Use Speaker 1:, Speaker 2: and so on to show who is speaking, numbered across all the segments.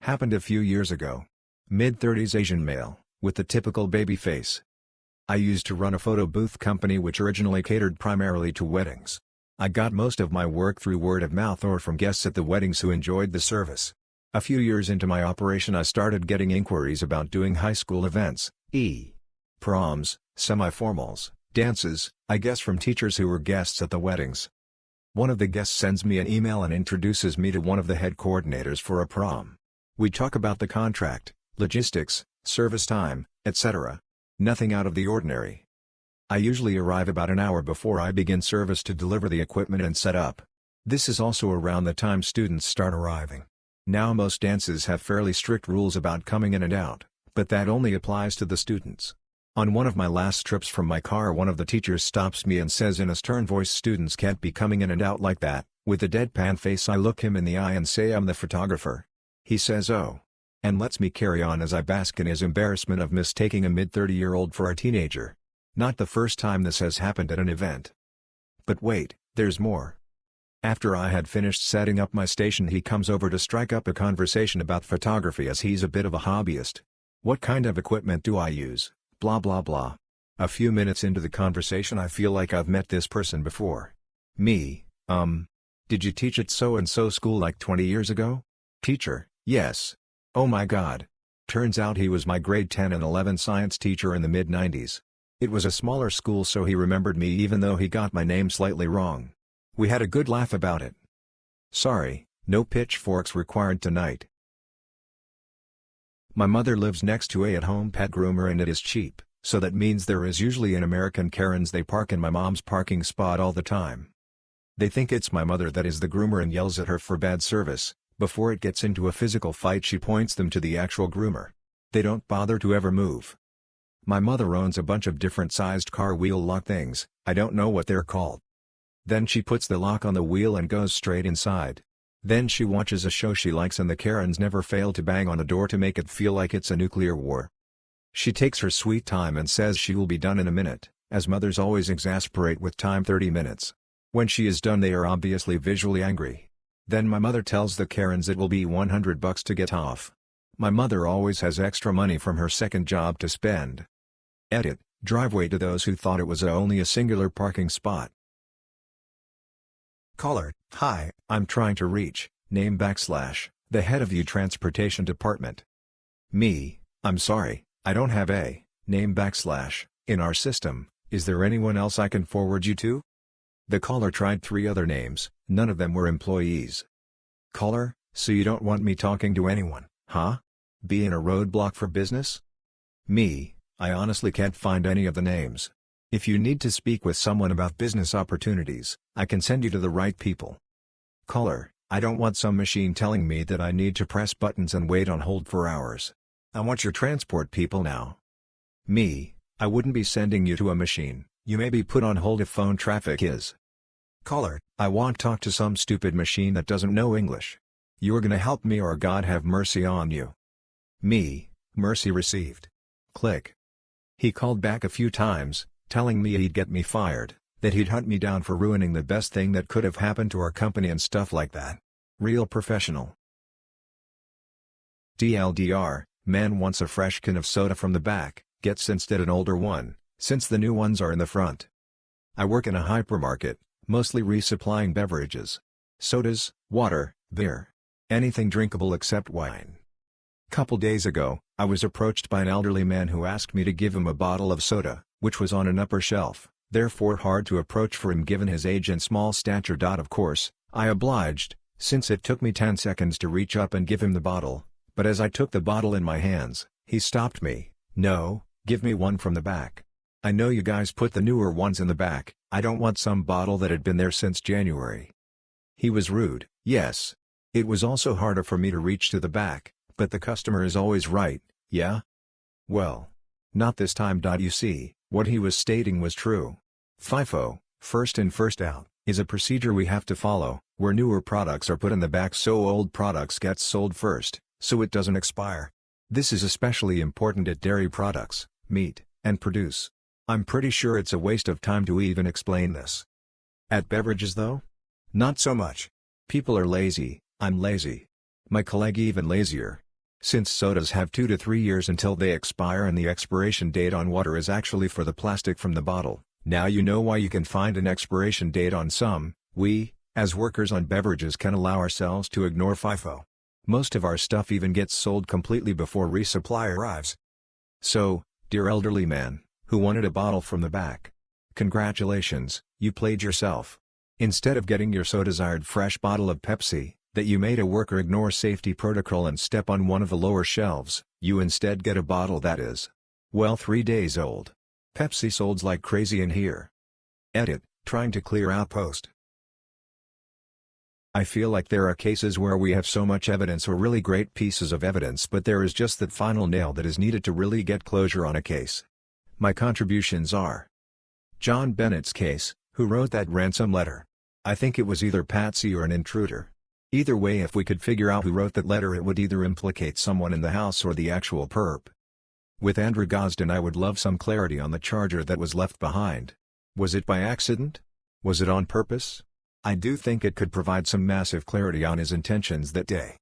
Speaker 1: Happened a few years ago. Mid-30s Asian male, with the typical baby face. I used to run a photo booth company which originally catered primarily to weddings. I got most of my work through word of mouth or from guests at the weddings who enjoyed the service. A few years into my operation I started getting inquiries about doing high school events, proms, semi-formals, dances, I guess from teachers who were guests at the weddings. One of the guests sends me an email and introduces me to one of the head coordinators for a prom. We talk about the contract, logistics, service time, etc. Nothing out of the ordinary. I usually arrive about an hour before I begin service to deliver the equipment and set up. This is also around the time students start arriving. Now most dances have fairly strict rules about coming in and out, but that only applies to the students. On one of my last trips from my car one of the teachers stops me and says in a stern voice, "Students can't be coming in and out like that." With a deadpan face I look him in the eye and say, "I'm the photographer." He says, "Oh," and lets me carry on as I bask in his embarrassment of mistaking a mid-30-year-old for a teenager. Not the first time this has happened at an event. But wait, there's more. After I had finished setting up my station he comes over to strike up a conversation about photography as he's a bit of a hobbyist. What kind of equipment do I use? Blah blah blah. A few minutes into the conversation I feel like I've met this person before. Me, did you teach at so-and-so school like 20 years ago? Teacher, yes. Oh my god. Turns out he was my grade 10 and 11 science teacher in the mid-90s. It was a smaller school so he remembered me even though he got my name slightly wrong. We had a good laugh about it. Sorry, no pitchforks required tonight. My mother lives next to a at-home pet groomer and it is cheap, so that means there is usually an American Karens they park in my mom's parking spot all the time. They think it's my mother that is the groomer and yells at her for bad service. Before it gets into a physical fight she points them to the actual groomer. They don't bother to ever move. My mother owns a bunch of different sized car wheel lock things, I don't know what they're called. Then she puts the lock on the wheel and goes straight inside. Then she watches a show she likes and the Karens never fail to bang on a door to make it feel like it's a nuclear war. She takes her sweet time and says she will be done in a minute, as mothers always exasperate with time 30 minutes. When she is done they are obviously visually angry. Then my mother tells the Karens it will be $100 to get off. My mother always has extra money from her second job to spend. Edit, driveway to those who thought it was only a singular parking spot. Caller, hi, I'm trying to reach, name / the head of your transportation department. Me, I'm sorry, I don't have a, name / in our system, is there anyone else I can forward you to? The caller tried 3 other names, none of them were employees. Caller, so you don't want me talking to anyone, huh? Being a roadblock for business? Me, I honestly can't find any of the names. If you need to speak with someone about business opportunities, I can send you to the right people. Caller, I don't want some machine telling me that I need to press buttons and wait on hold for hours. I want your transport people now. Me, I wouldn't be sending you to a machine, you may be put on hold if phone traffic is. Caller, I won't talk to some stupid machine that doesn't know English. You're gonna help me or God have mercy on you. Me, mercy received. Click. He called back a few times, telling me he'd get me fired, that he'd hunt me down for ruining the best thing that could have happened to our company and stuff like that. Real professional. TLDR, man wants a fresh can of soda from the back, gets instead an older one, since the new ones are in the front. I work in a hypermarket, mostly resupplying beverages. Sodas, water, beer. Anything drinkable except wine. Couple days ago, I was approached by an elderly man who asked me to give him a bottle of soda, which was on an upper shelf, therefore hard to approach for him given his age and small stature. Of course, I obliged, since it took me 10 seconds to reach up and give him the bottle, but as I took the bottle in my hands, he stopped me. No, give me one from the back. I know you guys put the newer ones in the back, I don't want some bottle that had been there since January. He was rude, yes. It was also harder for me to reach to the back, but the customer is always right, yeah? Well. Not this time. You see, what he was stating was true. FIFO, first in first out, is a procedure we have to follow, where newer products are put in the back so old products get sold first, so it doesn't expire. This is especially important at dairy products, meat, and produce. I'm pretty sure it's a waste of time to even explain this. At beverages though? Not so much. People are lazy, I'm lazy. My colleague even lazier. Since sodas have 2 to 3 years until they expire and the expiration date on water is actually for the plastic from the bottle, now you know why you can find an expiration date on some. We, as workers on beverages, can allow ourselves to ignore FIFO. Most of our stuff even gets sold completely before resupply arrives. So, dear elderly man, who wanted a bottle from the back, congratulations, you played yourself. Instead of getting your so desired fresh bottle of Pepsi, that you made a worker ignore safety protocol and step on one of the lower shelves, you instead get a bottle that is, well, 3 days old. Pepsi sold like crazy in here. Edit, trying to clear out post. I feel like there are cases where we have so much evidence or really great pieces of evidence, but there is just that final nail that is needed to really get closure on a case. My contributions are: John Bennett's case, who wrote that ransom letter. I think it was either Patsy or an intruder. Either way, if we could figure out who wrote that letter, it would either implicate someone in the house or the actual perp. With Andrew Gosden, I would love some clarity on the charger that was left behind. Was it by accident? Was it on purpose? I do think it could provide some massive clarity on his intentions that day.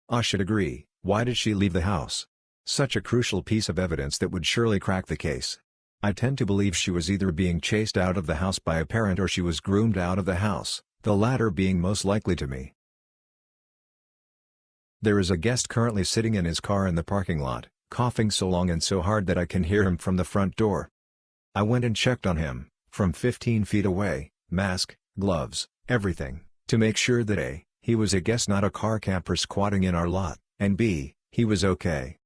Speaker 1: I should agree, why did she leave the house? Such a crucial piece of evidence that would surely crack the case. I tend to believe she was either being chased out of the house by a parent or she was groomed out of the house, the latter being most likely to me. There is a guest currently sitting in his car in the parking lot, coughing so long and so hard that I can hear him from the front door. I went and checked on him, from 15 feet away, mask, gloves, everything, to make sure that A, he was a guest, not a car camper squatting in our lot, and B, he was okay.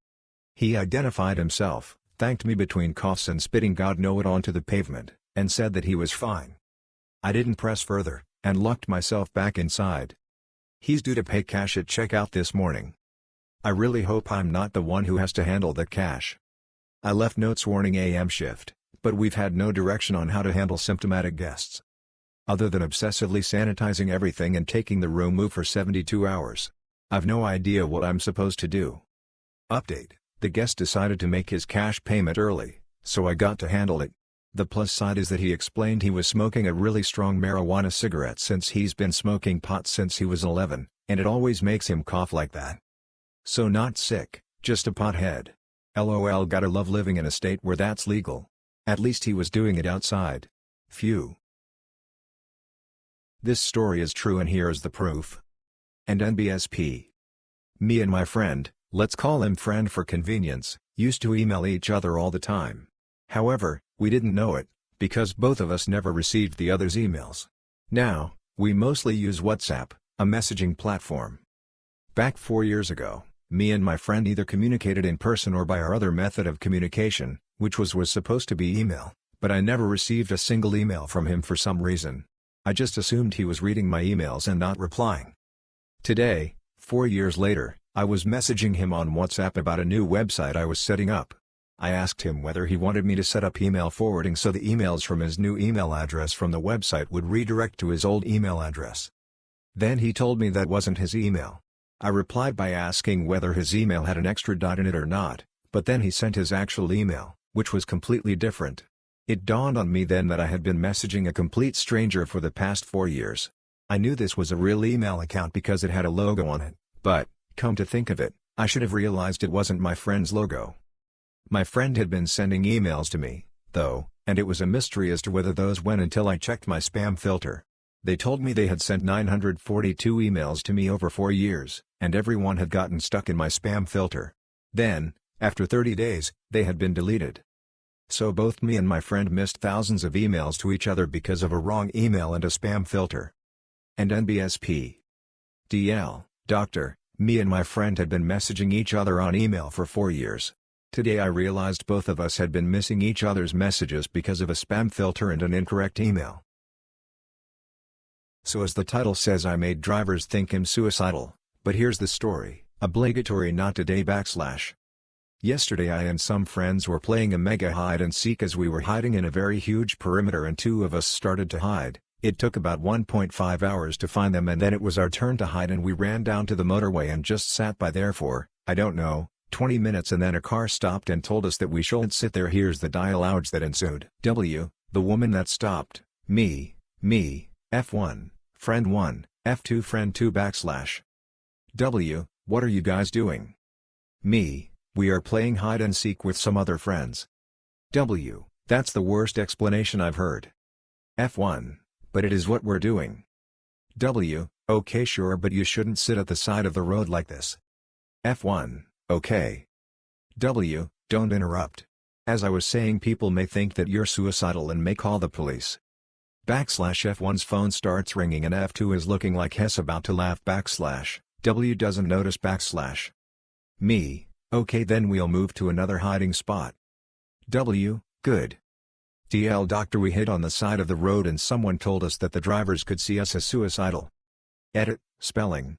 Speaker 1: He identified himself, thanked me between coughs and spitting God know it onto the pavement, and said that he was fine. I didn't press further, and locked myself back inside. He's due to pay cash at checkout this morning. I really hope I'm not the one who has to handle the cash. I left notes warning AM shift, but we've had no direction on how to handle symptomatic guests. Other than obsessively sanitizing everything and taking the room move for 72 hours. I've no idea what I'm supposed to do. Update: the guest decided to make his cash payment early, so I got to handle it. The plus side is that he explained he was smoking a really strong marijuana cigarette since he's been smoking pot since he was 11, and it always makes him cough like that. So not sick, just a pothead. LOL, gotta love living in a state where that's legal. At least he was doing it outside. Phew. This story is true and here is the proof. And NBSP. Me and my friend, let's call him friend for convenience, used to email each other all the time. However, we didn't know it, because both of us never received the other's emails. Now, we mostly use WhatsApp, a messaging platform. Back 4 years ago, me and my friend either communicated in person or by our other method of communication, which was supposed to be email, but I never received a single email from him for some reason. I just assumed he was reading my emails and not replying. Today, 4 years later, I was messaging him on WhatsApp about a new website I was setting up. I asked him whether he wanted me to set up email forwarding so the emails from his new email address from the website would redirect to his old email address. Then he told me that wasn't his email. I replied by asking whether his email had an extra dot in it or not, but then he sent his actual email, which was completely different. It dawned on me then that I had been messaging a complete stranger for the past 4 years. I knew this was a real email account because it had a logo on it, but, come to think of it, I should have realized it wasn't my friend's logo. My friend had been sending emails to me, though, and it was a mystery as to whether those went until I checked my spam filter. They told me they had sent 942 emails to me over 4 years, and every one had gotten stuck in my spam filter. Then, after 30 days, they had been deleted. So both me and my friend missed thousands of emails to each other because of a wrong email and a spam filter. And NBSP. DL, Doctor, me and my friend had been messaging each other on email for 4 years. Today I realized both of us had been missing each other's messages because of a spam filter and an incorrect email. So as the title says, I made drivers think him suicidal, but here's the story, obligatory not today /. Yesterday I and some friends were playing a mega hide and seek as we were hiding in a very huge perimeter and 2 of us started to hide. It took about 1.5 hours to find them and then it was our turn to hide and we ran down to the motorway and just sat by there for, I don't know, 20 minutes and then a car stopped and told us that we shouldn't sit there. Here's the dialogue that ensued. W, the woman that stopped, me, F1, friend 1, F2 friend 2 /. W, what are you guys doing? Me, we are playing hide and seek with some other friends. W, that's the worst explanation I've heard. F1, but it is what we're doing. W, okay sure but you shouldn't sit at the side of the road like this. F1, okay. W, don't interrupt. As I was saying, people may think that you're suicidal and may call the police. F1's phone starts ringing and F2 is looking like Hess about to laugh. W doesn't notice. Me, okay then we'll move to another hiding spot. W, good. DL doctor, we hid on the side of the road and someone told us that the drivers could see us as suicidal. Edit, spelling.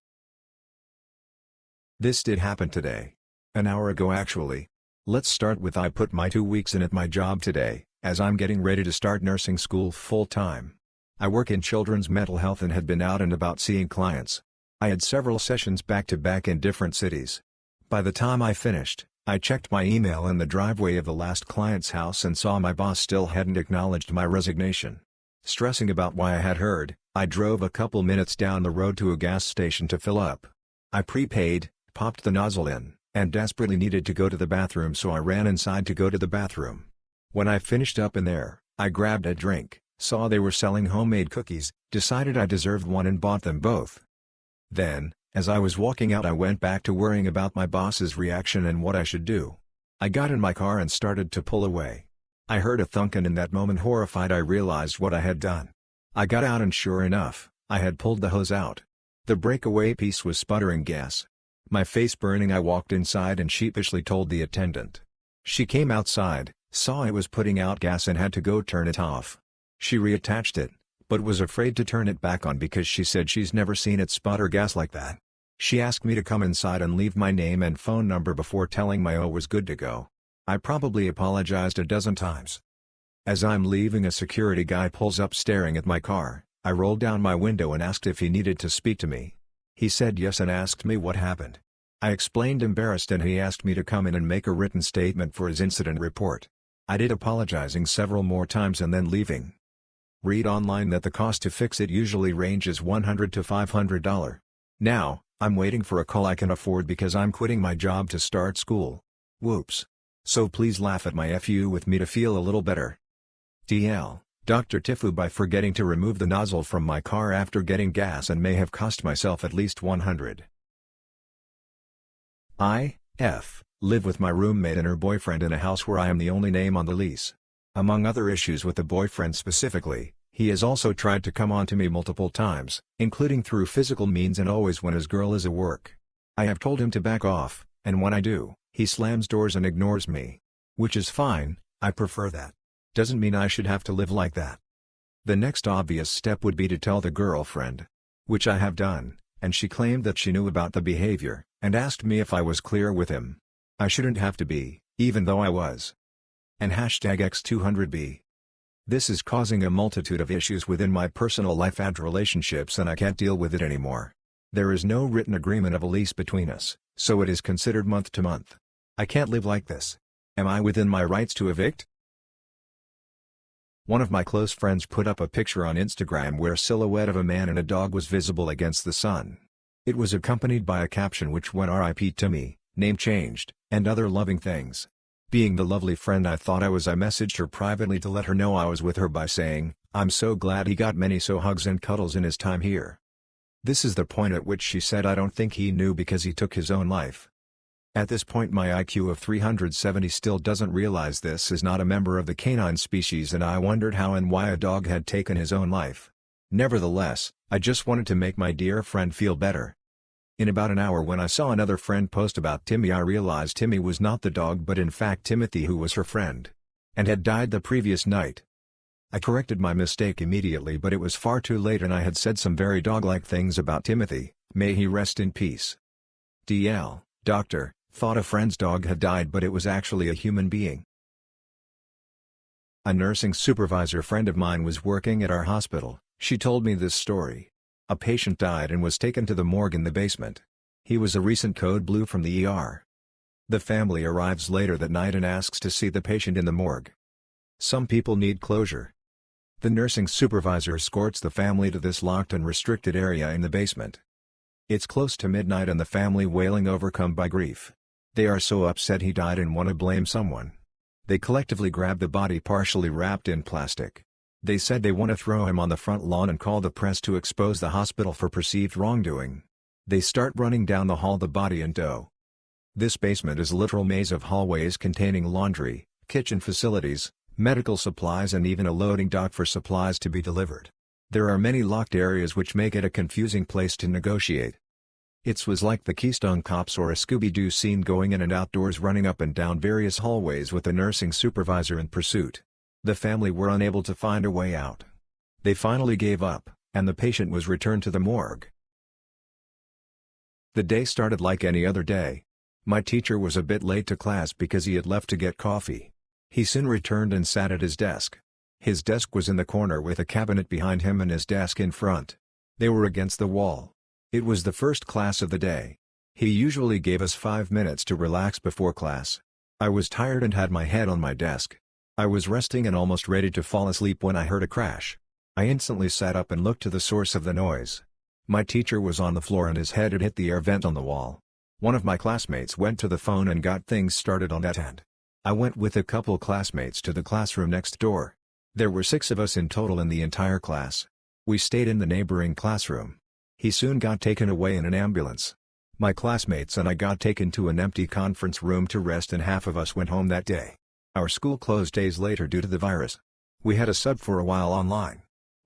Speaker 1: This did happen today. An hour ago actually. Let's start with I put my 2 weeks in at my job today, as I'm getting ready to start nursing school full-time. I work in children's mental health and had been out and about seeing clients. I had several sessions back-to-back in different cities. By the time I finished, I checked my email in the driveway of the last client's house and saw my boss still hadn't acknowledged my resignation. Stressing about why I had heard, I drove a couple minutes down the road to a gas station to fill up. I prepaid, popped the nozzle in, and desperately needed to go to the bathroom, so I ran inside to go to the bathroom. When I finished up in there, I grabbed a drink, saw they were selling homemade cookies, decided I deserved one and bought them both. Then, as I was walking out, I went back to worrying about my boss's reaction and what I should do. I got in my car and started to pull away. I heard a thunk and in that moment, horrified, I realized what I had done. I got out and sure enough, I had pulled the hose out. The breakaway piece was sputtering gas. My face burning, I walked inside and sheepishly told the attendant. She came outside, saw it was putting out gas and had to go turn it off. She reattached it, but was afraid to turn it back on because she said she's never seen it sputter gas like that. She asked me to come inside and leave my name and phone number before telling me I was good to go. I probably apologized a dozen times. As I'm leaving, a security guy pulls up staring at my car. I rolled down my window and asked if he needed to speak to me. He said yes and asked me what happened. I explained, embarrassed, and he asked me to come in and make a written statement for his incident report. I did, apologizing several more times and then leaving. Read online that the cost to fix it usually ranges $100 to $500. Now, I'm waiting for a call I can afford because I'm quitting my job to start school. Whoops. So please laugh at my FU with me to feel a little better. DL, Dr. Tifu, by forgetting to remove the nozzle from my car after getting gas and may have cost myself at least $100. I, F, live with my roommate and her boyfriend in a house where I am the only name on the lease. Among other issues with the boyfriend specifically, he has also tried to come on to me multiple times, including through physical means and always when his girl is at work. I have told him to back off, and when I do, he slams doors and ignores me. Which is fine, I prefer that. Doesn't mean I should have to live like that. The next obvious step would be to tell the girlfriend. Which I have done, and she claimed that she knew about the behavior, and asked me if I was clear with him. I shouldn't have to be, even though I was. And #X200B. This is causing a multitude of issues within my personal life and relationships, and I can't deal with it anymore. There is no written agreement of a lease between us, so it is considered month to month. I can't live like this. Am I within my rights to evict? One of my close friends put up a picture on Instagram where a silhouette of a man and a dog was visible against the sun. It was accompanied by a caption which went "R.I.P. Timmy, name changed," and other loving things. Being the lovely friend I thought I was, I messaged her privately to let her know I was with her by saying, "I'm so glad he got many hugs and cuddles in his time here." This is the point at which she said, "I don't think he knew because he took his own life." At this point my IQ of 370 still doesn't realize this is not a member of the canine species, and I wondered how and why a dog had taken his own life. Nevertheless, I just wanted to make my dear friend feel better. In about an hour, when I saw another friend post about Timmy, I realized Timmy was not the dog but in fact Timothy, who was her friend. And had died the previous night. I corrected my mistake immediately, but it was far too late and I had said some very dog-like things about Timothy. May he rest in peace. DL, doctor, thought a friend's dog had died but it was actually a human being. A nursing supervisor friend of mine was working at our hospital. She told me this story. A patient died and was taken to the morgue in the basement. He was a recent code blue from the ER. The family arrives later that night and asks to see the patient in the morgue. Some people need closure. The nursing supervisor escorts the family to this locked and restricted area in the basement. It's close to midnight and the family wailing, overcome by grief. They are so upset he died and want to blame someone. They collectively grab the body partially wrapped in plastic. They said they want to throw him on the front lawn and call the press to expose the hospital for perceived wrongdoing. They start running down the hall, the body in tow. This basement is a literal maze of hallways containing laundry, kitchen facilities, medical supplies and even a loading dock for supplies to be delivered. There are many locked areas which make it a confusing place to negotiate. It was like the Keystone Cops or a Scooby-Doo scene, going in and outdoors, running up and down various hallways with a nursing supervisor in pursuit. The family were unable to find a way out. They finally gave up, and the patient was returned to the morgue. The day started like any other day. My teacher was a bit late to class because he had left to get coffee. He soon returned and sat at his desk. His desk was in the corner with a cabinet behind him and his desk in front. They were against the wall. It was the first class of the day. He usually gave us 5 minutes to relax before class. I was tired and had my head on my desk. I was resting and almost ready to fall asleep when I heard a crash. I instantly sat up and looked to the source of the noise. My teacher was on the floor and his head had hit the air vent on the wall. One of my classmates went to the phone and got things started on that end. I went with a couple classmates to the classroom next door. There were 6 of us in total in the entire class. We stayed in the neighboring classroom. He soon got taken away in an ambulance. My classmates and I got taken to an empty conference room to rest, and half of us went home that day. Our school closed days later due to the virus. We had a sub for a while online.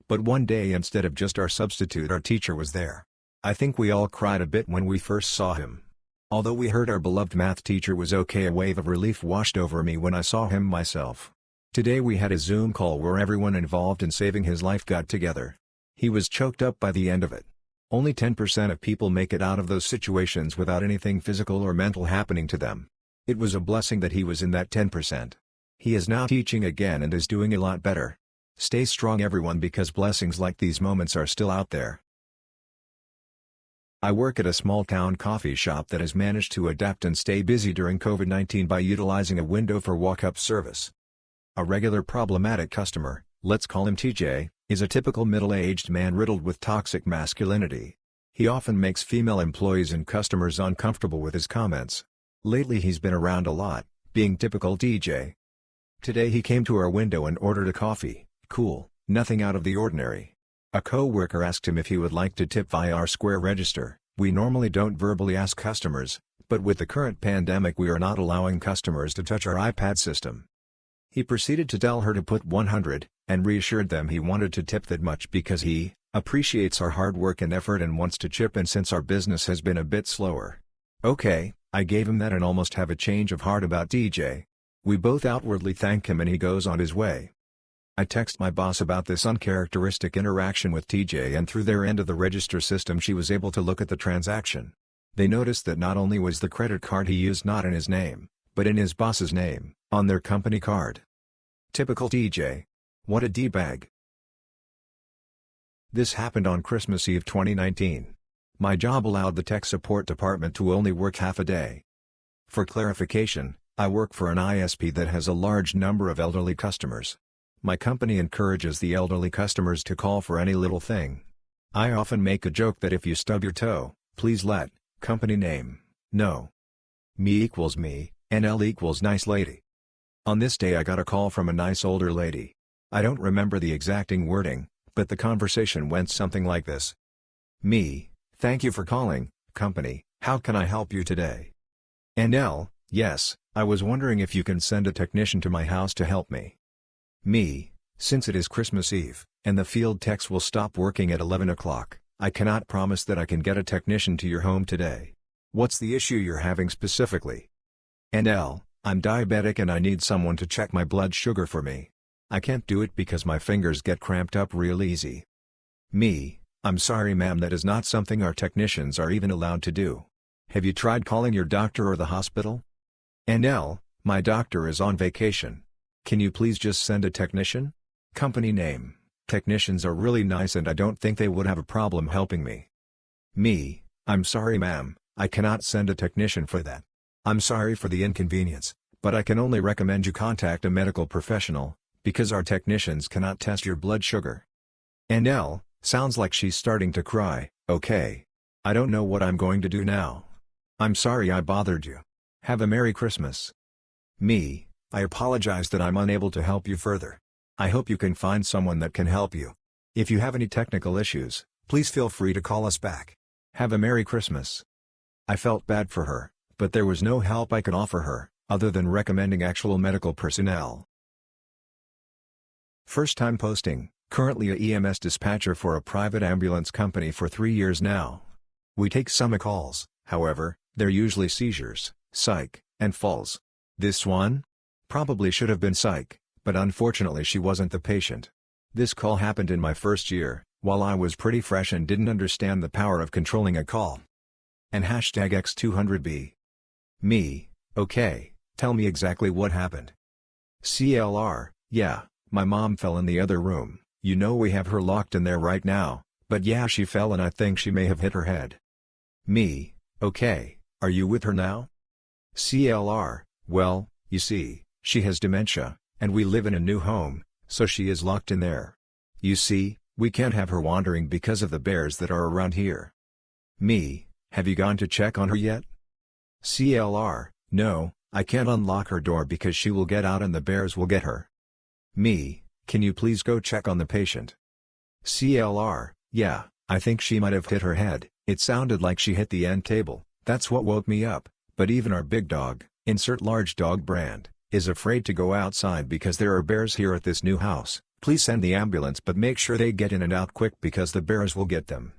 Speaker 1: But one day, instead of just our substitute, our teacher was there. I think we all cried a bit when we first saw him. Although we heard our beloved math teacher was okay, a wave of relief washed over me when I saw him myself. Today we had a Zoom call where everyone involved in saving his life got together. He was choked up by the end of it. Only 10% of people make it out of those situations without anything physical or mental happening to them. It was a blessing that he was in that 10%. He is now teaching again and is doing a lot better. Stay strong everyone, because blessings like these moments are still out there. I work at a small-town coffee shop that has managed to adapt and stay busy during COVID-19 by utilizing a window for walk-up service. A regular problematic customer, let's call him TJ, is a typical middle-aged man riddled with toxic masculinity. He often makes female employees and customers uncomfortable with his comments. Lately he's been around a lot, being typical TJ. Today he came to our window and ordered a coffee. Cool, nothing out of the ordinary. A co-worker asked him if he would like to tip via our Square register. We normally don't verbally ask customers, but with the current pandemic we are not allowing customers to touch our iPad system. He proceeded to tell her to put 100, and reassured them he wanted to tip that much because he appreciates our hard work and effort and wants to chip in since our business has been a bit slower. Okay, I gave him that and almost have a change of heart about DJ. We both outwardly thank him and he goes on his way. I text my boss about this uncharacteristic interaction with TJ, and through their end of the register system she was able to look at the transaction. They noticed that not only was the credit card he used not in his name, but in his boss's name, on their company card. Typical TJ. What a D-bag. This happened on Christmas Eve 2019. My job allowed the tech support department to only work half a day. For clarification, I work for an ISP that has a large number of elderly customers. My company encourages the elderly customers to call for any little thing. I often make a joke that if you stub your toe, please let company name know. Me equals me, NL equals nice lady. On this day I got a call from a nice older lady. I don't remember the exacting wording, but the conversation went something like this. Me, thank you for calling, company, how can I help you today? NL, yes, I was wondering if you can send a technician to my house to help me. Me, since it is Christmas Eve, and the field techs will stop working at 11 o'clock, I cannot promise that I can get a technician to your home today. What's the issue you're having specifically? NL, I'm diabetic and I need someone to check my blood sugar for me. I can't do it because my fingers get cramped up real easy. Me, I'm sorry ma'am, that is not something our technicians are even allowed to do. Have you tried calling your doctor or the hospital? NL, my doctor is on vacation. Can you please just send a technician? Company name, technicians are really nice and I don't think they would have a problem helping me. Me, I'm sorry ma'am, I cannot send a technician for that. I'm sorry for the inconvenience, but I can only recommend you contact a medical professional, because our technicians cannot test your blood sugar. NL, sounds like she's starting to cry. Okay. I don't know what I'm going to do now. I'm sorry I bothered you. Have a Merry Christmas. Me, I apologize that I'm unable to help you further. I hope you can find someone that can help you. If you have any technical issues, please feel free to call us back. Have a Merry Christmas. I felt bad for her, but there was no help I could offer her, other than recommending actual medical personnel. First time posting, currently a EMS dispatcher for a private ambulance company for 3 years now. We take some calls, however, they're usually seizures, psych, and falls. This one? Probably should have been psych, but unfortunately she wasn't the patient. This call happened in my first year, while I was pretty fresh and didn't understand the power of controlling a call. And #X200B. Me, okay, tell me exactly what happened. CLR, yeah, my mom fell in the other room, you know we have her locked in there right now, but yeah she fell and I think she may have hit her head. Me, okay, are you with her now? CLR, well, you see, she has dementia, and we live in a new home, so she is locked in there. You see, we can't have her wandering because of the bears that are around here. Me, have you gone to check on her yet? CLR, no, I can't unlock her door because she will get out and the bears will get her. Me, can you please go check on the patient? CLR, yeah, I think she might have hit her head, it sounded like she hit the end table, that's what woke me up, but even our big dog, insert large dog brand, is afraid to go outside because there are bears here at this new house. Please send the ambulance but make sure they get in and out quick because the bears will get them.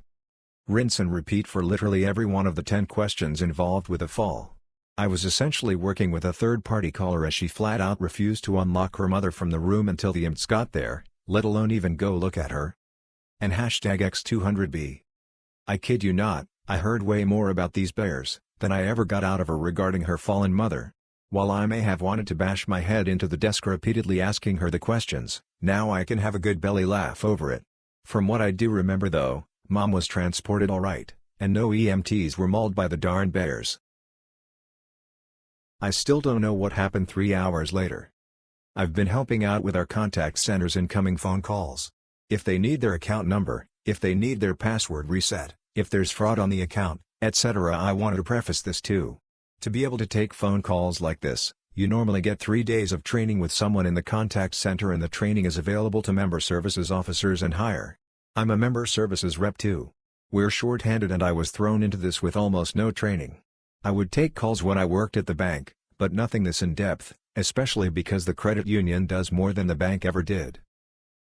Speaker 1: Rinse and repeat for literally every one of the 10 questions involved with a fall. I was essentially working with a third-party caller as she flat out refused to unlock her mother from the room until the EMTs got there, let alone even go look at her. And #X200B. I kid you not, I heard way more about these bears than I ever got out of her regarding her fallen mother. While I may have wanted to bash my head into the desk repeatedly asking her the questions, now I can have a good belly laugh over it. From what I do remember though, Mom was transported alright, and no EMTs were mauled by the darn bears. I still don't know what happened 3 hours later. I've been helping out with our contact center's incoming phone calls. If they need their account number, if they need their password reset, if there's fraud on the account, etc. I wanted to preface this too. To be able to take phone calls like this, you normally get 3 days of training with someone in the contact center and the training is available to member services officers and higher. I'm a member services rep too. We're short-handed and I was thrown into this with almost no training. I would take calls when I worked at the bank, but nothing this in-depth, especially because the credit union does more than the bank ever did.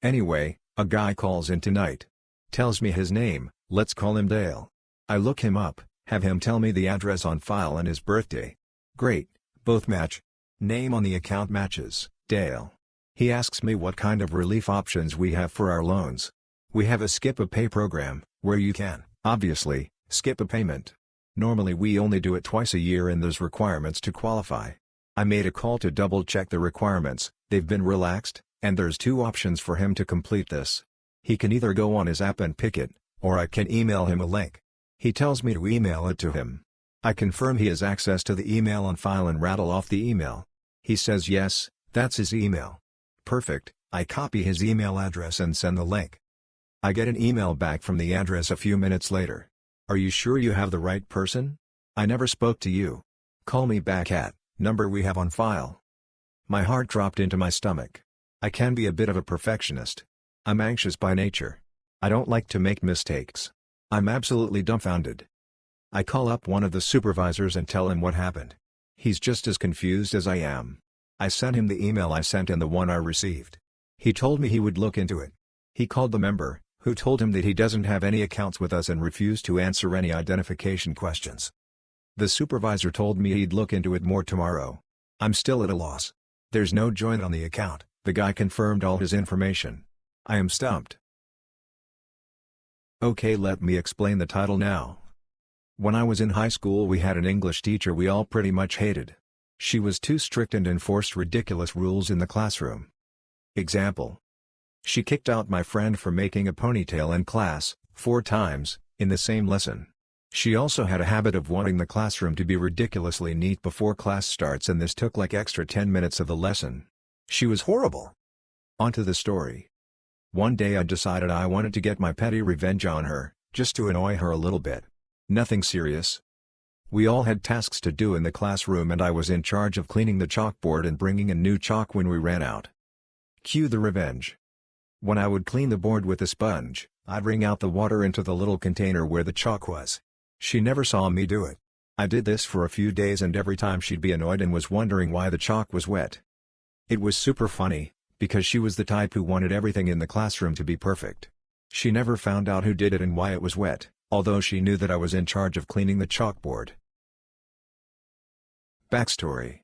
Speaker 1: Anyway, a guy calls in tonight. Tells me his name, let's call him Dale. I look him up, have him tell me the address on file and his birthday. Great, both match. Name on the account matches, Dale. He asks me what kind of relief options we have for our loans. We have a skip a pay program, where you can, obviously, skip a payment. Normally we only do it twice a year and there's requirements to qualify. I made a call to double check the requirements, they've been relaxed, and there's 2 options for him to complete this. He can either go on his app and pick it, or I can email him a link. He tells me to email it to him. I confirm he has access to the email on file and rattle off the email. He says yes, that's his email. Perfect, I copy his email address and send the link. I get an email back from the address a few minutes later. Are you sure you have the right person? I never spoke to you. Call me back at number we have on file. My heart dropped into my stomach. I can be a bit of a perfectionist. I'm anxious by nature. I don't like to make mistakes. I'm absolutely dumbfounded. I call up one of the supervisors and tell him what happened. He's just as confused as I am. I sent him the email I sent and the one I received. He told me he would look into it. He called the member, who told him that he doesn't have any accounts with us and refused to answer any identification questions. The supervisor told me he'd look into it more tomorrow. I'm still at a loss. There's no joint on the account, the guy confirmed all his information. I am stumped. Okay, let me explain the title now. When I was in high school we had an English teacher we all pretty much hated. She was too strict and enforced ridiculous rules in the classroom. Example. She kicked out my friend for making a ponytail in class, 4 times, in the same lesson. She also had a habit of wanting the classroom to be ridiculously neat before class starts and this took like extra 10 minutes of the lesson. She was horrible. On to the story. One day I decided I wanted to get my petty revenge on her, just to annoy her a little bit. Nothing serious. We all had tasks to do in the classroom and I was in charge of cleaning the chalkboard and bringing in new chalk when we ran out. Cue the revenge. When I would clean the board with a sponge, I'd wring out the water into the little container where the chalk was. She never saw me do it. I did this for a few days and every time she'd be annoyed and was wondering why the chalk was wet. It was super funny, because she was the type who wanted everything in the classroom to be perfect. She never found out who did it and why it was wet, although she knew that I was in charge of cleaning the chalkboard. Backstory.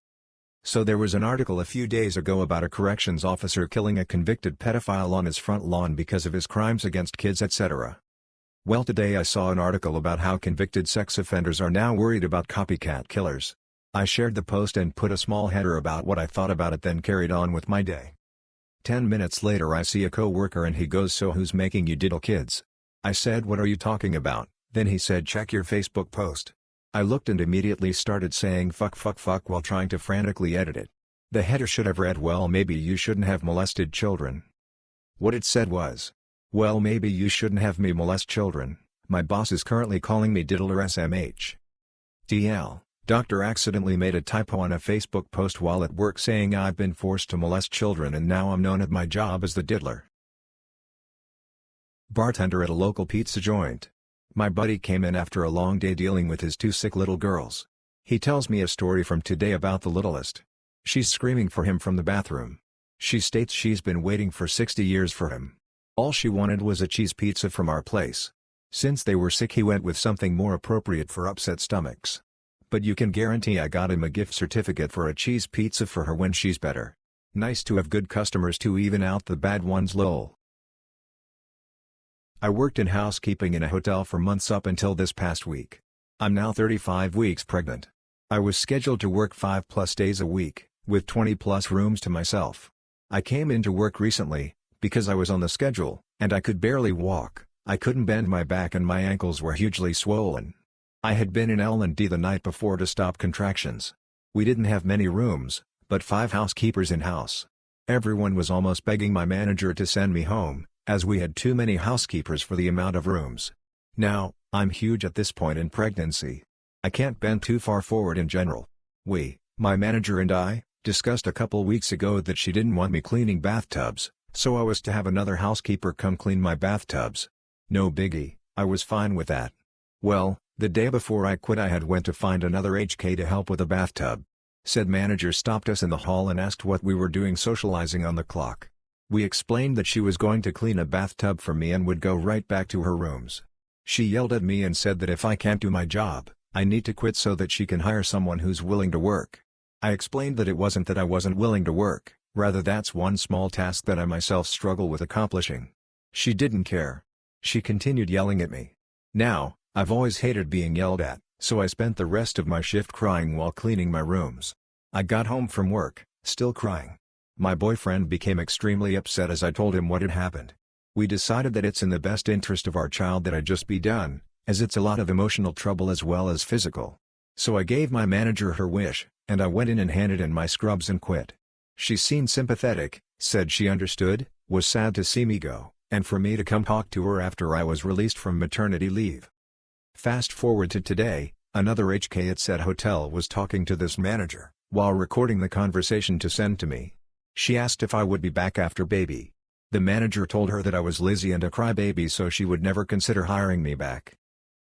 Speaker 1: So there was an article a few days ago about a corrections officer killing a convicted pedophile on his front lawn because of his crimes against kids, etc. Well, today I saw an article about how convicted sex offenders are now worried about copycat killers. I shared the post and put a small header about what I thought about it, then carried on with my day. 10 minutes later I see a co-worker and he goes, "So who's making you diddle kids?" I said, "What are you talking about?" Then he said, "Check your Facebook post." I looked and immediately started saying fuck while trying to frantically edit it. The header should have read, "Well, maybe you shouldn't have molested children." What it said was, "Well, maybe you shouldn't have me molest children. My boss is currently calling me diddler SMH. TL, doctor accidentally made a typo on a Facebook post while at work saying I've been forced to molest children and now I'm known at my job as the diddler." Bartender at a local pizza joint. My buddy came in after a long day dealing with his two sick little girls. He tells me a story from today about the littlest. She's screaming for him from the bathroom. She states she's been waiting for 60 years for him. All she wanted was a cheese pizza from our place. Since they were sick, he went with something more appropriate for upset stomachs. But you can guarantee I got him a gift certificate for a cheese pizza for her when she's better. Nice to have good customers to even out the bad ones, lol. I worked in housekeeping in a hotel for months up until this past week. I'm now 35 weeks pregnant. I was scheduled to work 5+ days a week, with 20+ rooms to myself. I came into work recently, because I was on the schedule, and I could barely walk. I couldn't bend my back and my ankles were hugely swollen. I had been in L&D the night before to stop contractions. We didn't have many rooms, but 5 housekeepers in-house. Everyone was almost begging my manager to send me home, as we had too many housekeepers for the amount of rooms. Now, I'm huge at this point in pregnancy. I can't bend too far forward in general. My manager and I, discussed a couple weeks ago that she didn't want me cleaning bathtubs, so I was to have another housekeeper come clean my bathtubs. No biggie, I was fine with that. Well, the day before I quit I had went to find another HK to help with a bathtub. Said manager stopped us in the hall and asked what we were doing socializing on the clock. We explained that she was going to clean a bathtub for me and would go right back to her rooms. She yelled at me and said that if I can't do my job, I need to quit so that she can hire someone who's willing to work. I explained that it wasn't that I wasn't willing to work, rather that's one small task that I myself struggle with accomplishing. She didn't care. She continued yelling at me. Now, I've always hated being yelled at, so I spent the rest of my shift crying while cleaning my rooms. I got home from work, still crying. My boyfriend became extremely upset as I told him what had happened. We decided that it's in the best interest of our child that I just be done, as it's a lot of emotional trouble as well as physical. So I gave my manager her wish, and I went in and handed in my scrubs and quit. She seemed sympathetic, said she understood, was sad to see me go, and for me to come talk to her after I was released from maternity leave. Fast forward to today, another HK at said hotel was talking to this manager, while recording the conversation to send to me. She asked if I would be back after baby. The manager told her that I was lazy and a crybaby so she would never consider hiring me back.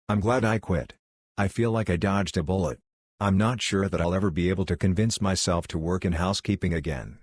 Speaker 1: I'm glad I quit. I feel like I dodged a bullet. I'm not sure that I'll ever be able to convince myself to work in housekeeping again.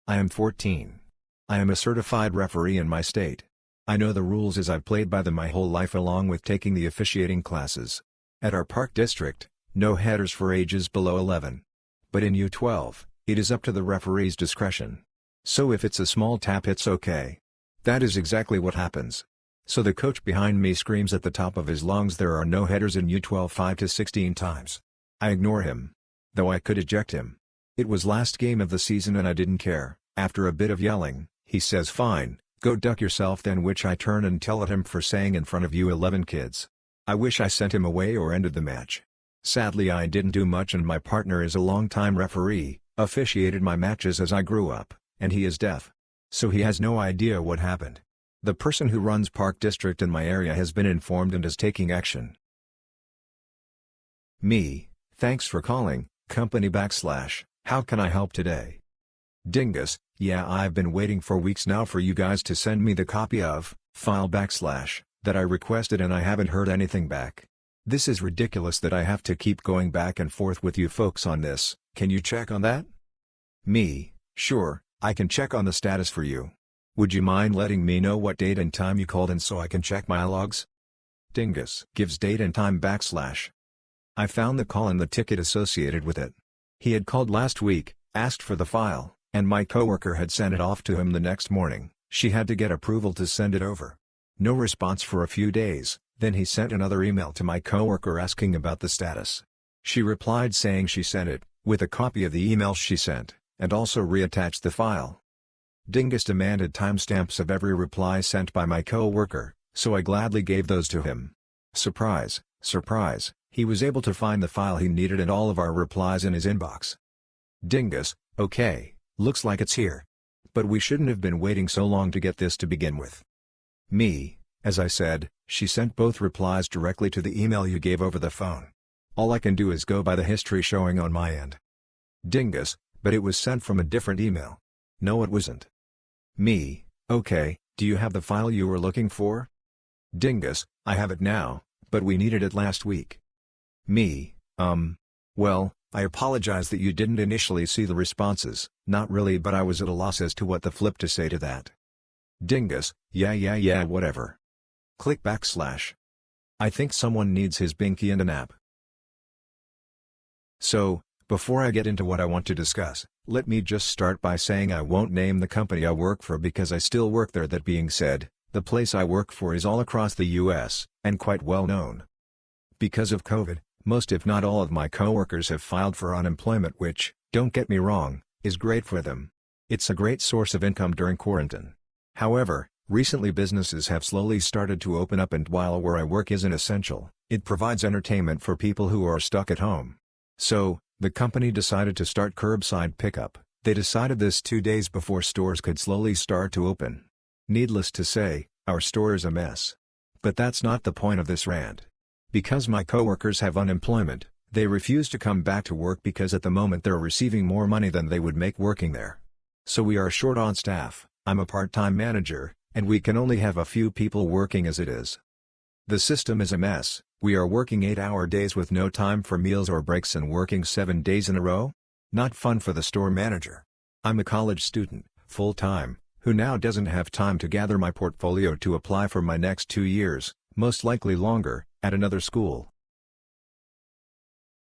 Speaker 1: I am 14. I am a certified referee in my state. I know the rules as I've played by them my whole life along with taking the officiating classes. At our park district, no headers for ages below 11. But in U12, it is up to the referee's discretion. So if it's a small tap it's okay. That is exactly what happens. So the coach behind me screams at the top of his lungs there are no headers in U12 5 to 16 times. I ignore him. Though I could eject him. It was last game of the season and I didn't care. After a bit of yelling, he says fine, go duck yourself then, which I turn and tell at him for saying in front of U11 kids. I wish I sent him away or ended the match. Sadly I didn't do much and my partner is a longtime referee, officiated my matches as I grew up, and he is deaf. So he has no idea what happened. The person who runs Park District in my area has been informed and is taking action. Me, thanks for calling, company /. How can I help today? Dingus, yeah, I've been waiting for weeks now for you guys to send me the copy of file / that I requested and I haven't heard anything back. This is ridiculous that I have to keep going back and forth with you folks on this. Can you check on that? Me, sure, I can check on the status for you. Would you mind letting me know what date and time you called in so I can check my logs? Dingus gives date and time /. I found the call and the ticket associated with it. He had called last week, asked for the file, and my coworker had sent it off to him the next morning. She had to get approval to send it over. No response for a few days, then he sent another email to my coworker asking about the status. She replied saying she sent it, with a copy of the email she sent, and also reattached the file. Dingus demanded timestamps of every reply sent by my coworker, so I gladly gave those to him. Surprise, surprise, he was able to find the file he needed and all of our replies in his inbox. Dingus, okay, looks like it's here. But we shouldn't have been waiting so long to get this to begin with. Me, as I said, she sent both replies directly to the email you gave over the phone. All I can do is go by the history showing on my end. Dingus, but it was sent from a different email. No, it wasn't. Me, okay, do you have the file you were looking for? Dingus, I have it now, but we needed it last week. Me, well, I apologize that you didn't initially see the responses. Not really, but I was at a loss as to what the flip to say to that. Dingus, yeah, whatever. Click /. I think someone needs his binky and a nap. So, before I get into what I want to discuss, let me just start by saying I won't name the company I work for because I still work there. That being said, the place I work for is all across the US, and quite well known. Because of COVID, most if not all of my coworkers have filed for unemployment, which, don't get me wrong, is great for them. It's a great source of income during quarantine. However, recently businesses have slowly started to open up, and while where I work isn't essential, it provides entertainment for people who are stuck at home. So, the company decided to start curbside pickup. They decided this 2 days before stores could slowly start to open. Needless to say, our store is a mess. But that's not the point of this rant. Because my coworkers have unemployment, they refuse to come back to work because at the moment they're receiving more money than they would make working there. So we are short on staff. I'm a part-time manager, and we can only have a few people working as it is. The system is a mess. We are working 8-hour days with no time for meals or breaks and working 7 days in a row? Not fun for the store manager. I'm a college student, full-time, who now doesn't have time to gather my portfolio to apply for my next 2 years, most likely longer, at another school.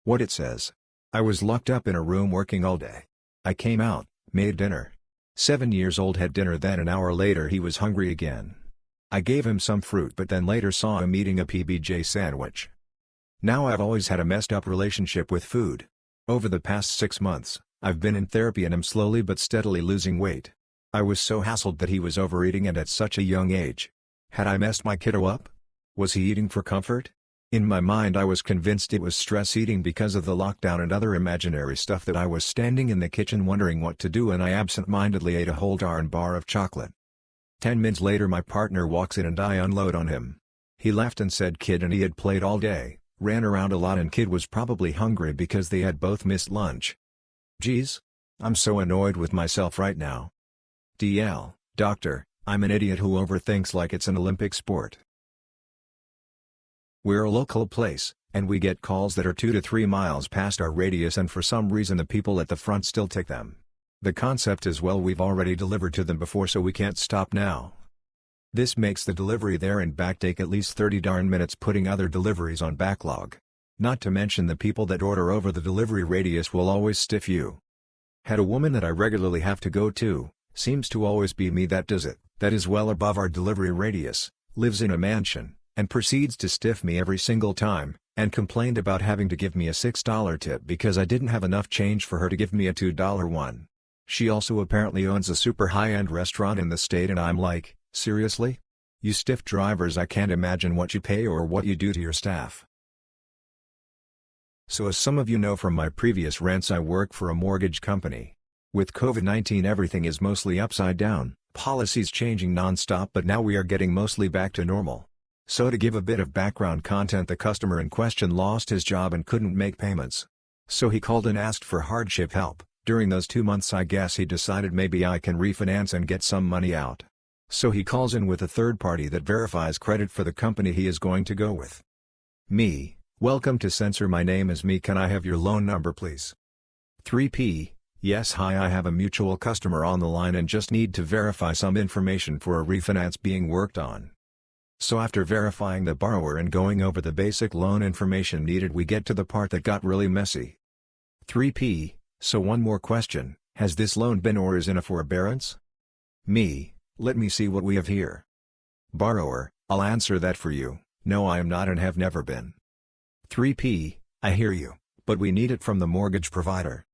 Speaker 1: What it says. I was locked up in a room working all day. I came out, made dinner. 7 years old had dinner, then an hour later he was hungry again. I gave him some fruit but then later saw him eating a PB&J sandwich. Now I've always had a messed up relationship with food. Over the past 6 months, I've been in therapy and am slowly but steadily losing weight. I was so hassled that he was overeating and at such a young age. Had I messed my kiddo up? Was he eating for comfort? In my mind I was convinced it was stress eating because of the lockdown and other imaginary stuff that I was standing in the kitchen wondering what to do and I absent-mindedly ate a whole darn bar of chocolate. 10 minutes later my partner walks in and I unload on him. He laughed and said kid, and he had played all day, ran around a lot, and kid was probably hungry because they had both missed lunch. Geez. I'm so annoyed with myself right now. DL, doctor, I'm an idiot who overthinks like it's an Olympic sport. We're a local place, and we get calls that are 2 to 3 miles past our radius, and for some reason the people at the front still take them. The concept is, well, we've already delivered to them before so we can't stop now. This makes the delivery there and back take at least 30 darn minutes, putting other deliveries on backlog. Not to mention the people that order over the delivery radius will always stiff you. Had a woman that I regularly have to go to, seems to always be me that does it, that is well above our delivery radius, lives in a mansion, and proceeds to stiff me every single time, and complained about having to give me a $6 tip because I didn't have enough change for her to give me a $2 one. She also apparently owns a super high-end restaurant in the state, and I'm like, seriously? You stiff drivers, I can't imagine what you pay or what you do to your staff. So as some of you know from my previous rants, I work for a mortgage company. With COVID-19 everything is mostly upside down, policies changing non-stop, but now we are getting mostly back to normal. So to give a bit of background content, the customer in question lost his job and couldn't make payments. So he called and asked for hardship help. During those 2 months I guess he decided maybe I can refinance and get some money out. So he calls in with a third party that verifies credit for the company he is going to go with. Me: welcome to Censor, my name is Me, can I have your loan number please? 3P: yes, hi, I have a mutual customer on the line and just need to verify some information for a refinance being worked on. So after verifying the borrower and going over the basic loan information needed, we get to the part that got really messy. 3P: so one more question, has this loan been or is in a forbearance? Me: let me see what we have here. Borrower: I'll answer that for you, no I am not and have never been. 3P: I hear you, but we need it from the mortgage provider.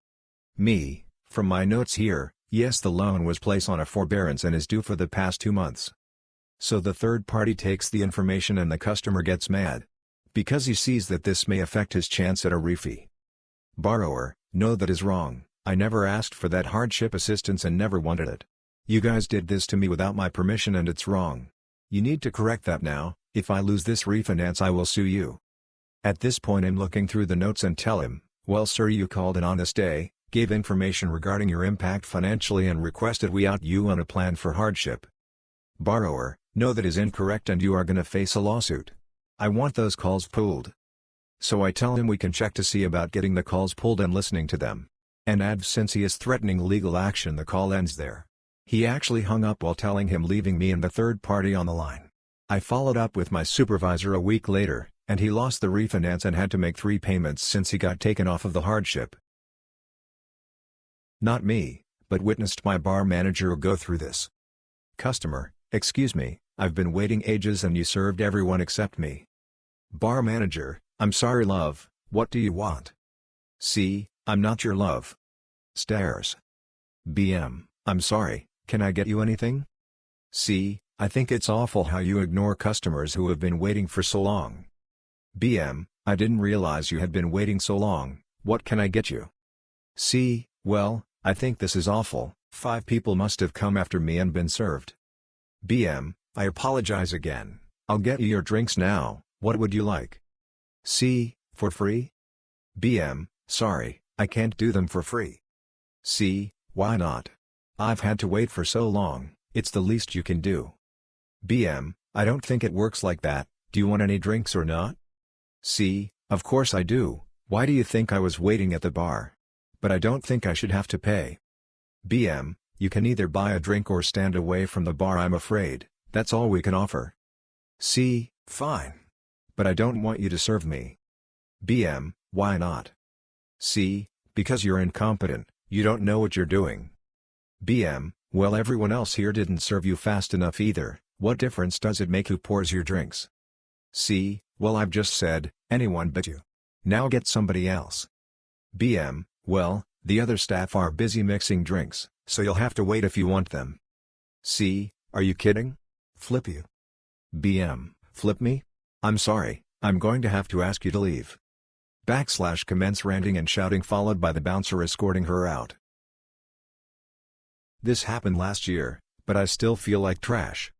Speaker 1: Me: from my notes here, yes, the loan was placed on a forbearance and is due for the past 2 months. So the third party takes the information and the customer gets mad. Because he sees that this may affect his chance at a refi. Borrower: no, that is wrong, I never asked for that hardship assistance and never wanted it. You guys did this to me without my permission and it's wrong. You need to correct that now, if I lose this refinance I will sue you. At this point I'm looking through the notes and tell him, well sir, you called an honest day, gave information regarding your impact financially and requested we out you on a plan for hardship. Borrower: no, that is incorrect and you are gonna face a lawsuit. I want those calls pulled. So I tell him we can check to see about getting the calls pulled and listening to them. And since he is threatening legal action, the call ends there. He actually hung up while telling him, leaving me and the third party on the line. I followed up with my supervisor a week later, and he lost the refinance and had to make 3 payments since he got taken off of the hardship. Not me, but witnessed my bar manager go through this. Customer: excuse me, I've been waiting ages and you served everyone except me. Bar manager: I'm sorry love, what do you want? C: I'm not your love. Stares. BM: I'm sorry, can I get you anything? C: I think it's awful how you ignore customers who have been waiting for so long. BM: I didn't realize you had been waiting so long, what can I get you? C: well, I think this is awful, 5 people must have come after me and been served. BM: I apologize again, I'll get you your drinks now, what would you like? C: for free? BM: sorry, I can't do them for free. C: why not? I've had to wait for so long, it's the least you can do. BM: I don't think it works like that, do you want any drinks or not? C: of course I do, why do you think I was waiting at the bar? But I don't think I should have to pay. BM: you can either buy a drink or stand away from the bar, I'm afraid, that's all we can offer. C: fine. But I don't want you to serve me. BM: why not? C: because you're incompetent, you don't know what you're doing. BM: well, everyone else here didn't serve you fast enough either, what difference does it make who pours your drinks? C: well, I've just said, anyone but you. Now get somebody else. BM: well, the other staff are busy mixing drinks, so you'll have to wait if you want them. C: are you kidding? Flip you. BM: flip me? I'm sorry, I'm going to have to ask you to leave. Commence ranting and shouting, followed by the bouncer escorting her out. This happened last year, but I still feel like trash.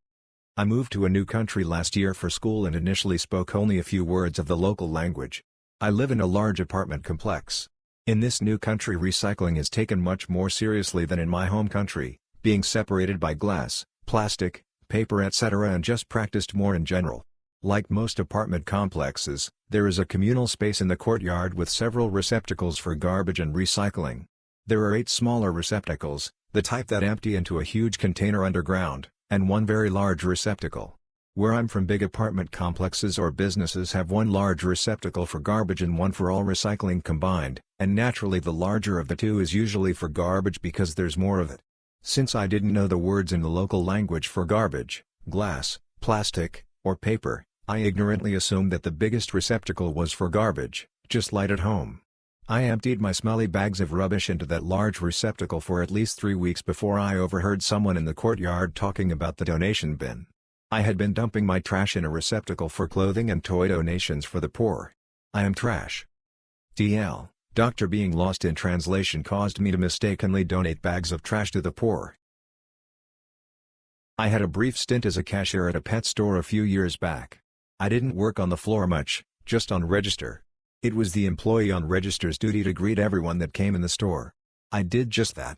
Speaker 1: I moved to a new country last year for school and initially spoke only a few words of the local language. I live in a large apartment complex. In this new country, recycling is taken much more seriously than in my home country, being separated by glass, plastic, paper etc. and just practiced more in general. Like most apartment complexes, there is a communal space in the courtyard with several receptacles for garbage and recycling. There are 8 smaller receptacles, the type that empty into a huge container underground, and 1 very large receptacle. Where I'm from, big apartment complexes or businesses have 1 large receptacle for garbage and 1 for all recycling combined, and naturally the larger of the 2 is usually for garbage because there's more of it. Since I didn't know the words in the local language for garbage, glass, plastic, or paper, I ignorantly assumed that the biggest receptacle was for garbage, just like at home. I emptied my smelly bags of rubbish into that large receptacle for at least 3 weeks before I overheard someone in the courtyard talking about the donation bin. I had been dumping my trash in a receptacle for clothing and toy donations for the poor. I am trash. TL, Doctor, being lost in translation caused me to mistakenly donate bags of trash to the poor. I had a brief stint as a cashier at a pet store a few years back. I didn't work on the floor much, just on register. It was the employee on register's duty to greet everyone that came in the store. I did just that.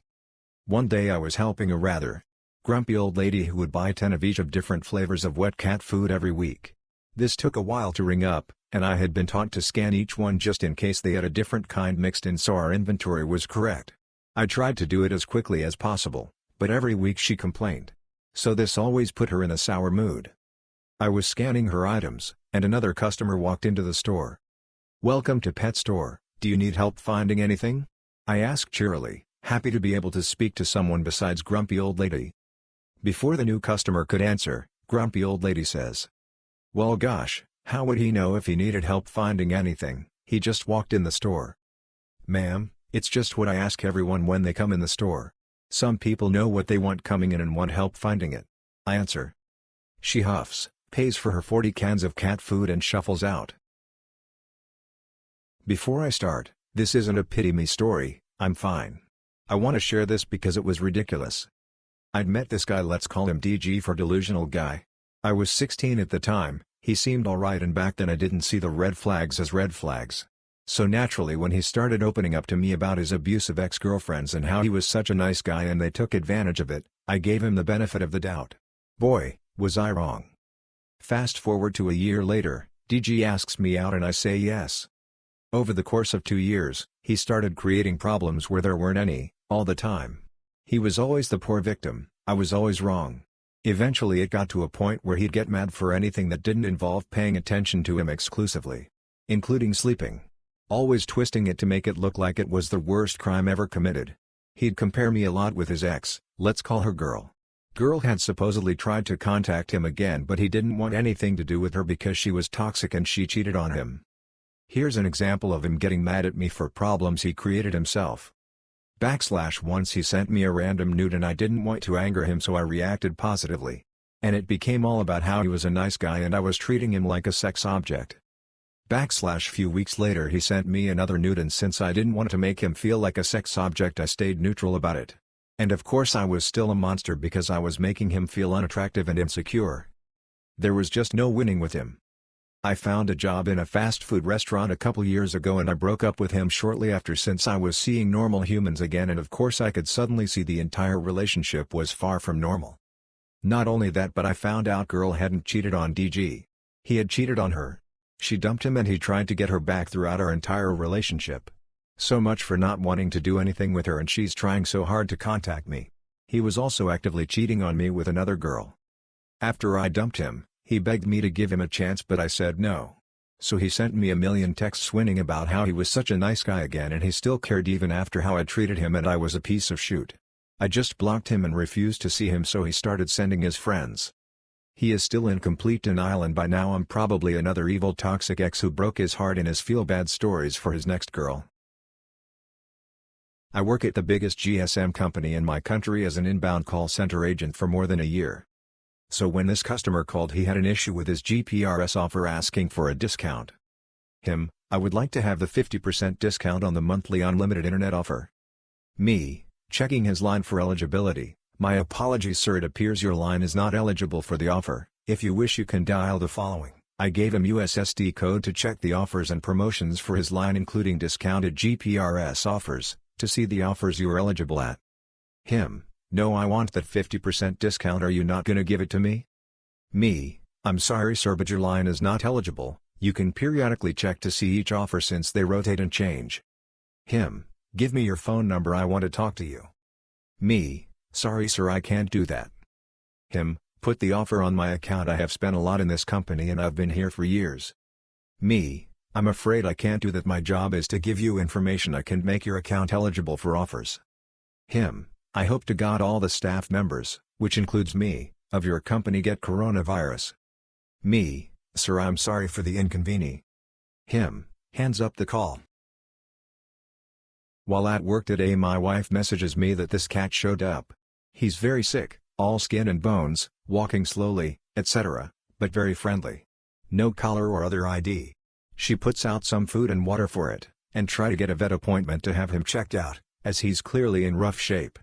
Speaker 1: One day I was helping a rather grumpy old lady who would buy 10 of each of different flavors of wet cat food every week. This took a while to ring up, and I had been taught to scan each one just in case they had a different kind mixed in so our inventory was correct. I tried to do it as quickly as possible, but every week she complained. So this always put her in a sour mood. I was scanning her items, and another customer walked into the store. "Welcome to Pet Store, do you need help finding anything?" I asked cheerily, happy to be able to speak to someone besides grumpy old lady. Before the new customer could answer, grumpy old lady says, "Well gosh, how would he know if he needed help finding anything, he just walked in the store." "Ma'am, it's just what I ask everyone when they come in the store. Some people know what they want coming in and want help finding it," I answer. She huffs, pays for her 40 cans of cat food and shuffles out. Before I start, this isn't a pity me story, I'm fine. I want to share this because it was ridiculous. I'd met this guy, let's call him DG for delusional guy. I was 16 at the time, he seemed alright, and back then I didn't see the red flags as red flags. So naturally when he started opening up to me about his abusive ex-girlfriends and how he was such a nice guy and they took advantage of it, I gave him the benefit of the doubt. Boy, was I wrong. Fast forward to a year later, DG asks me out and I say yes. Over the course of 2 years, he started creating problems where there weren't any, all the time. He was always the poor victim, I was always wrong. Eventually it got to a point where he'd get mad for anything that didn't involve paying attention to him exclusively. Including sleeping. Always twisting it to make it look like it was the worst crime ever committed. He'd compare me a lot with his ex, let's call her Girl. Girl had supposedly tried to contact him again, but he didn't want anything to do with her because she was toxic and she cheated on him. Here's an example of him getting mad at me for problems he created himself. Once he sent me a random nude and I didn't want to anger him, so I reacted positively. And it became all about how he was a nice guy and I was treating him like a sex object. Few weeks later he sent me another nude, and since I didn't want to make him feel like a sex object I stayed neutral about it. And of course I was still a monster because I was making him feel unattractive and insecure. There was just no winning with him. I found a job in a fast food restaurant a couple years ago and I broke up with him shortly after since I was seeing normal humans again, and of course I could suddenly see the entire relationship was far from normal. Not only that, but I found out Girl hadn't cheated on DG. He had cheated on her. She dumped him and he tried to get her back throughout our entire relationship. So much for not wanting to do anything with her, and she's trying so hard to contact me. He was also actively cheating on me with another girl. After I dumped him, he begged me to give him a chance, but I said no. So he sent me a million texts whining about how he was such a nice guy again and he still cared even after how I treated him and I was a piece of shit. I just blocked him and refused to see him, so he started sending his friends. He is still in complete denial, and by now I'm probably another evil toxic ex who broke his heart in his feel-bad stories for his next girl. I work at the biggest GSM company in my country as an inbound call center agent for more than a year. So when this customer called, he had an issue with his GPRS offer asking for a discount. I would like to have the 50% discount on the monthly unlimited internet offer. Me, checking his line for eligibility. My apologies sir, it appears your line is not eligible for the offer. If you wish you can dial the following. I gave him USSD code to check the offers and promotions for his line, including discounted GPRS offers, to see the offers you are eligible at. No, I want that 50% discount, are you not gonna give it to me? Me, I'm sorry sir, but your line is not eligible. You can periodically check to see each offer since they rotate and change. Give me your phone number, I want to talk to you. Me, sorry sir, I can't do that. Put the offer on my account, I have spent a lot in this company and I've been here for years. Me, I'm afraid I can't do that, my job is to give you information I can make your account eligible for offers. I hope to God all the staff members, which includes me, of your company get coronavirus. Me, sir, I'm sorry for the inconvenience. Hands up the call. While at work today, my wife messages me that this cat showed up. He's very sick, all skin and bones, walking slowly, etc., but very friendly. No collar or other ID. She puts out some food and water for it, and try to get a vet appointment to have him checked out, as he's clearly in rough shape.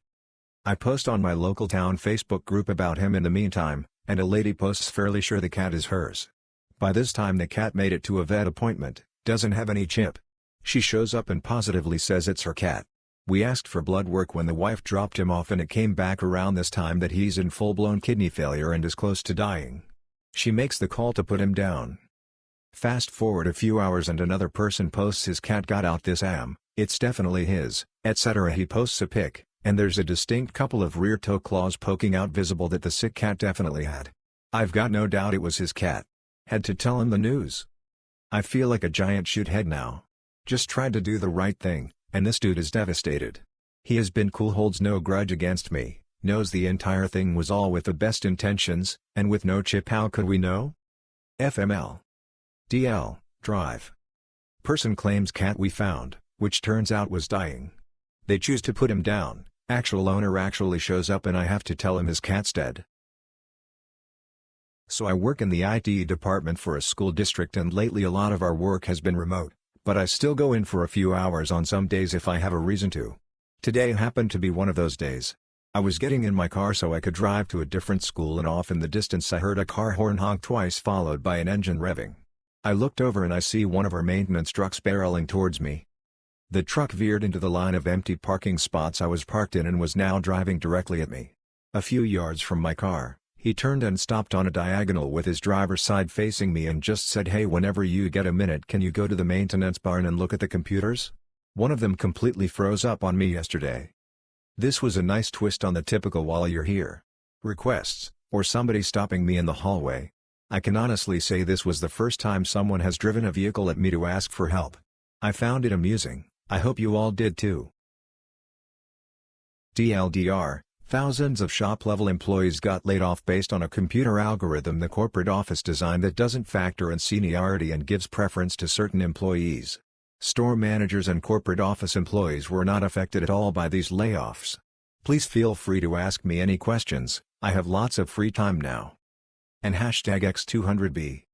Speaker 1: I post on my local town Facebook group about him in the meantime, and a lady posts fairly sure the cat is hers. By this time the cat made it to a vet appointment, doesn't have any chip. She shows up and positively says it's her cat. We asked for blood work when the wife dropped him off and it came back around this time that he's in full-blown kidney failure and is close to dying. She makes the call to put him down. Fast forward a few hours and another person posts his cat got out this am, it's definitely his, etc. He posts a pic, and there's a distinct couple of rear toe claws poking out visible that the sick cat definitely had. I've got no doubt it was his cat. Had to tell him the news. I feel like a giant shoothead now. Just tried to do the right thing, and this dude is devastated. He has been cool, holds no grudge against me, knows the entire thing was all with the best intentions, and with no chip how could we know? FML. DL, drive. Person claims cat we found, which turns out was dying. They choose to put him down, actual owner actually shows up and I have to tell him his cat's dead. So I work in the IT department for a school district and lately a lot of our work has been remote, but I still go in for a few hours on some days if I have a reason to. Today happened to be one of those days. I was getting in my car so I could drive to a different school and off in the distance I heard a car horn honk twice followed by an engine revving. I looked over and I see one of our maintenance trucks barreling towards me. The truck veered into the line of empty parking spots I was parked in and was now driving directly at me. A few yards from my car, he turned and stopped on a diagonal with his driver's side facing me and just said, "Hey, whenever you get a minute can you go to the maintenance barn and look at the computers? One of them completely froze up on me yesterday." This was a nice twist on the typical "while you're here" requests, or somebody stopping me in the hallway. I can honestly say this was the first time someone has driven a vehicle at me to ask for help. I found it amusing, I hope you all did too. DLDR, thousands of shop-level employees got laid off based on a computer algorithm the corporate office designed that doesn't factor in seniority and gives preference to certain employees. Store managers and corporate office employees were not affected at all by these layoffs. Please feel free to ask me any questions, I have lots of free time now. And #X200B.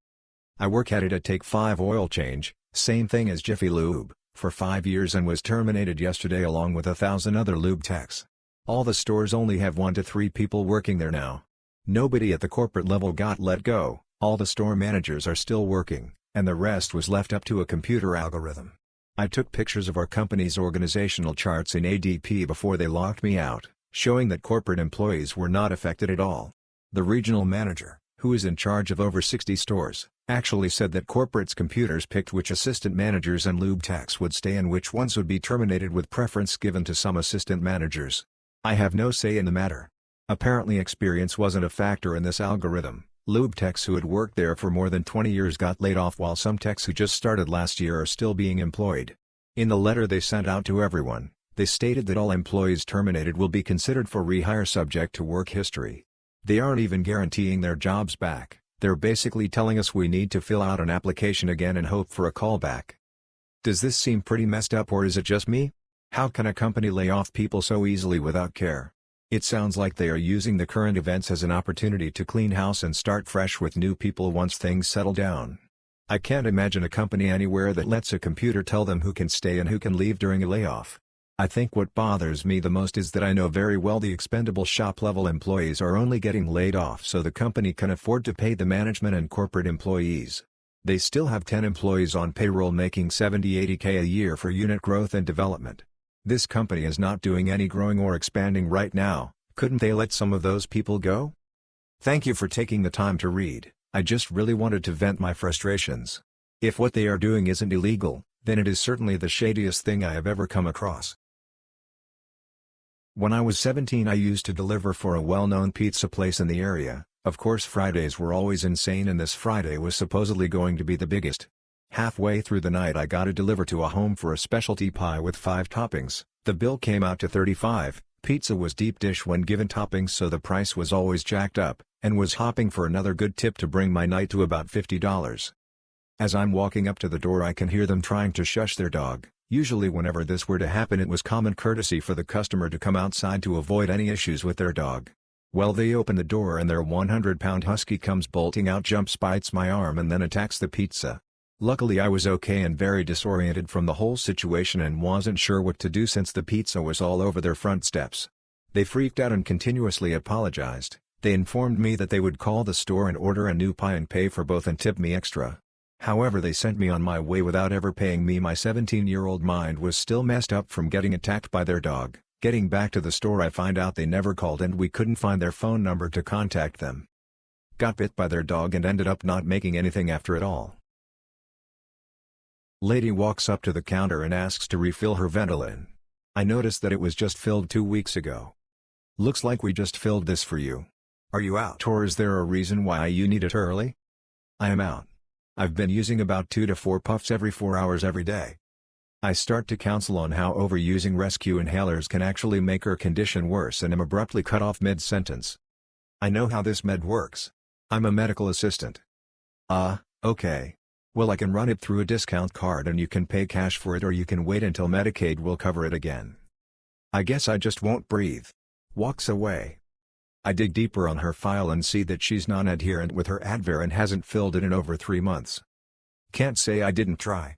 Speaker 1: I work at it at Take 5 Oil Change, same thing as Jiffy Lube, for 5 years and was terminated yesterday along with 1,000 other lube techs. All the stores only have 1 to 3 people working there now. Nobody at the corporate level got let go, all the store managers are still working, and the rest was left up to a computer algorithm. I took pictures of our company's organizational charts in ADP before they locked me out, showing that corporate employees were not affected at all. The regional manager, who is in charge of over 60 stores, actually said that corporate's computers picked which assistant managers and lube techs would stay and which ones would be terminated with preference given to some assistant managers. I have no say in the matter. Apparently experience wasn't a factor in this algorithm. Lube techs who had worked there for more than 20 years got laid off while some techs who just started last year are still being employed. In the letter they sent out to everyone, they stated that all employees terminated will be considered for rehire subject to work history. They aren't even guaranteeing their jobs back, they're basically telling us we need to fill out an application again and hope for a callback. Does this seem pretty messed up or is it just me? How can a company lay off people so easily without care? It sounds like they are using the current events as an opportunity to clean house and start fresh with new people once things settle down. I can't imagine a company anywhere that lets a computer tell them who can stay and who can leave during a layoff. I think what bothers me the most is that I know very well the expendable shop-level employees are only getting laid off so the company can afford to pay the management and corporate employees. They still have 10 employees on payroll making $70-80K a year for unit growth and development. This company is not doing any growing or expanding right now, couldn't they let some of those people go? Thank you for taking the time to read, I just really wanted to vent my frustrations. If what they are doing isn't illegal, then it is certainly the shadiest thing I have ever come across. When I was 17 I used to deliver for a well-known pizza place in the area. Of course Fridays were always insane and this Friday was supposedly going to be the biggest. Halfway through the night I got to deliver to a home for a specialty pie with 5 toppings, the bill came out to $35, pizza was deep dish when given toppings so the price was always jacked up, and was hopping for another good tip to bring my night to about $50. As I'm walking up to the door I can hear them trying to shush their dog. Usually whenever this were to happen it was common courtesy for the customer to come outside to avoid any issues with their dog. Well, they open the door and their 100-pound husky comes bolting out, jumps, bites my arm and then attacks the pizza. Luckily I was okay and very disoriented from the whole situation and wasn't sure what to do since the pizza was all over their front steps. They freaked out and continuously apologized, They informed me that they would call the store and order a new pie and pay for both and tip me extra. However, they sent me on my way without ever paying me. My 17-year-old mind was still messed up from getting attacked by their dog. Getting back to the store, I find out they never called and we couldn't find their phone number to contact them. Got bit by their dog and ended up not making anything after it all. Lady walks up to the counter and asks to refill her Ventolin. I noticed that it was just filled 2 weeks ago. Looks like we just filled this for you. Are you out, or is there a reason why you need it early? I am out. I've been using about 2 to 4 puffs every 4 hours every day. I start to counsel on how overusing rescue inhalers can actually make her condition worse and am abruptly cut off mid-sentence. I know how this med works. I'm a medical assistant. Okay. Well, I can run it through a discount card and you can pay cash for it, or you can wait until Medicaid will cover it again. I guess I just won't breathe. Walks away. I dig deeper on her file and see that she's non-adherent with her Advair and hasn't filled it in over 3 months. Can't say I didn't try.